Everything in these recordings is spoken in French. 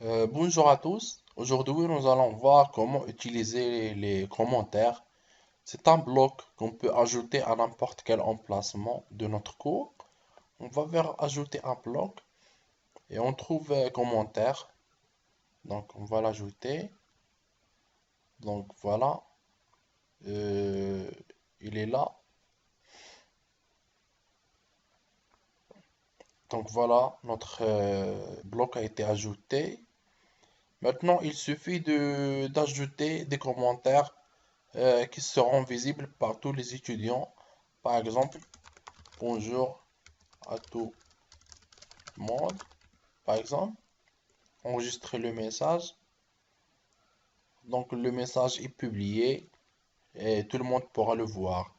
Bonjour à tous. Aujourd'hui, nous allons voir comment utiliser les commentaires. C'est un bloc qu'on peut ajouter à n'importe quel emplacement de notre cours. On va vers ajouter un bloc et on trouve commentaire. Donc, on va l'ajouter. Donc, voilà. Euh, il est là. Donc, voilà, notre bloc a été ajouté. Maintenant, il suffit d'ajouter des commentaires qui seront visibles par tous les étudiants. Par exemple, bonjour à tout le monde. Par exemple, enregistrer le message. Donc le message est publié et tout le monde pourra le voir.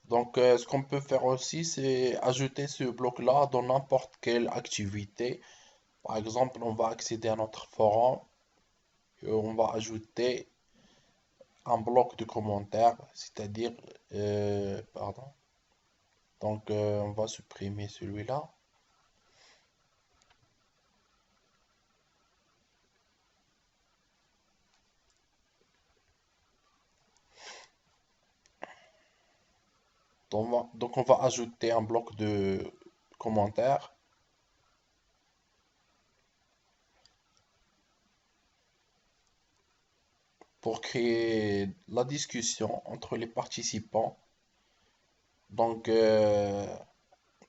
Donc ce qu'on peut faire aussi, c'est ajouter ce bloc-là dans n'importe quelle activité. Par exemple, on va accéder à notre forum et on va ajouter un bloc de commentaires, c'est-à-dire, pardon. Donc on va supprimer celui-là. Donc on va ajouter un bloc de commentaires pour créer la discussion entre les participants. Donc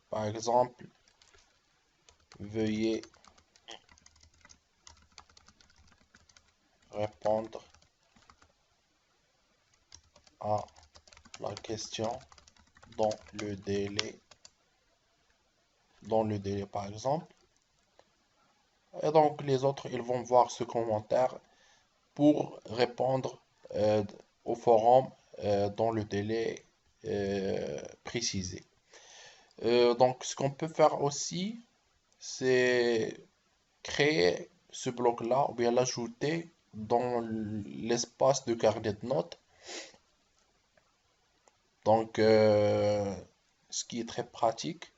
par exemple, veuillez répondre à la question dans le délai, par exemple. Et donc les autres, ils vont voir ce commentaire pour répondre euh, au forum dans le délai précisé. Donc, ce qu'on peut faire aussi, c'est créer ce bloc-là ou bien l'ajouter dans l'espace de carnet de notes. Donc, ce qui est très pratique.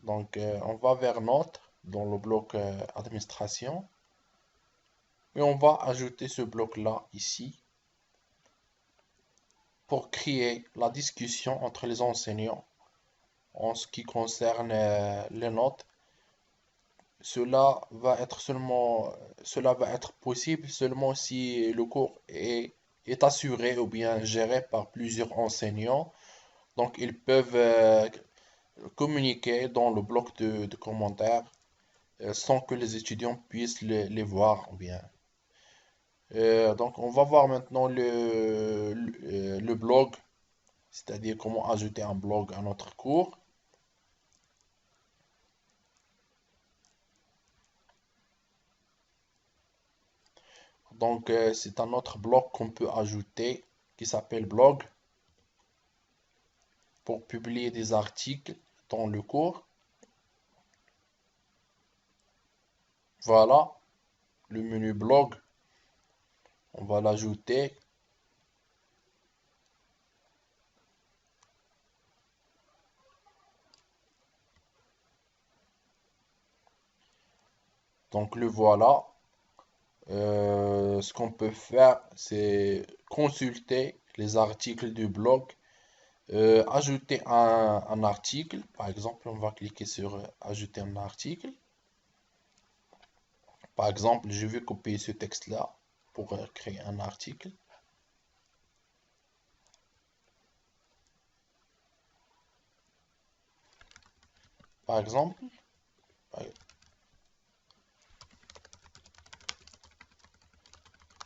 Donc, on va vers notes dans le bloc administration et on va ajouter ce bloc-là ici pour créer la discussion entre les enseignants en ce qui concerne les notes. Cela va être possible seulement si le cours est assuré ou bien géré par plusieurs enseignants. Donc, ils peuvent communiquer dans le bloc de commentaires sans que les étudiants puissent les voir ou bien. Donc, on va voir maintenant le blog, c'est-à-dire comment ajouter un blog à notre cours. Donc, c'est un autre bloc qu'on peut ajouter qui s'appelle blog pour publier des articles dans le cours. Voilà, le menu blog, on va l'ajouter. Donc, le voilà. Ce qu'on peut faire, c'est consulter les articles du blog, ajouter un article. Par exemple, on va cliquer sur ajouter un article. Par exemple, je vais copier ce texte-là pour créer un article. Par exemple,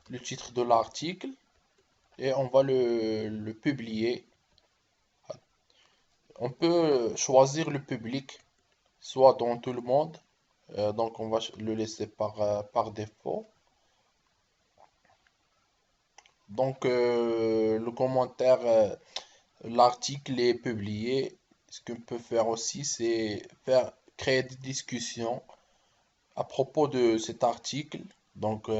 le titre de l'article et on va le publier. On peut choisir le public, soit dans tout le monde, donc on va le laisser par défaut. Donc le commentaire, l'article est publié. Ce qu'on peut faire aussi, c'est créer des discussions à propos de cet article. Donc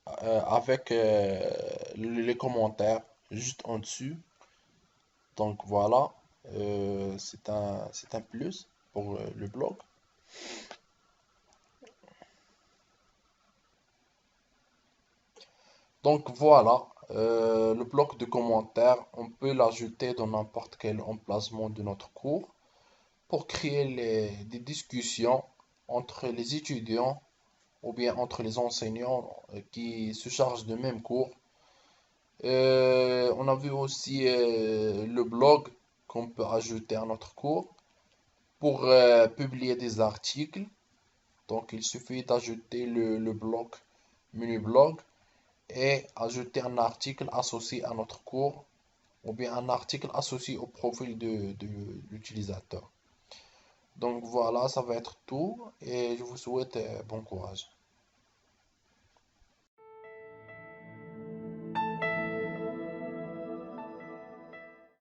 avec les commentaires juste en dessus. Donc voilà, c'est un plus pour le blog. Donc voilà, le bloc de commentaires, on peut l'ajouter dans n'importe quel emplacement de notre cours pour créer des discussions entre les étudiants ou bien entre les enseignants qui se chargent du même cours. On a vu aussi le blog qu'on peut ajouter à notre cours pour publier des articles. Donc il suffit d'ajouter le bloc, menu blog et ajouter un article associé à notre cours ou bien un article associé au profil de l'utilisateur. Donc voilà, ça va être tout et je vous souhaite bon courage.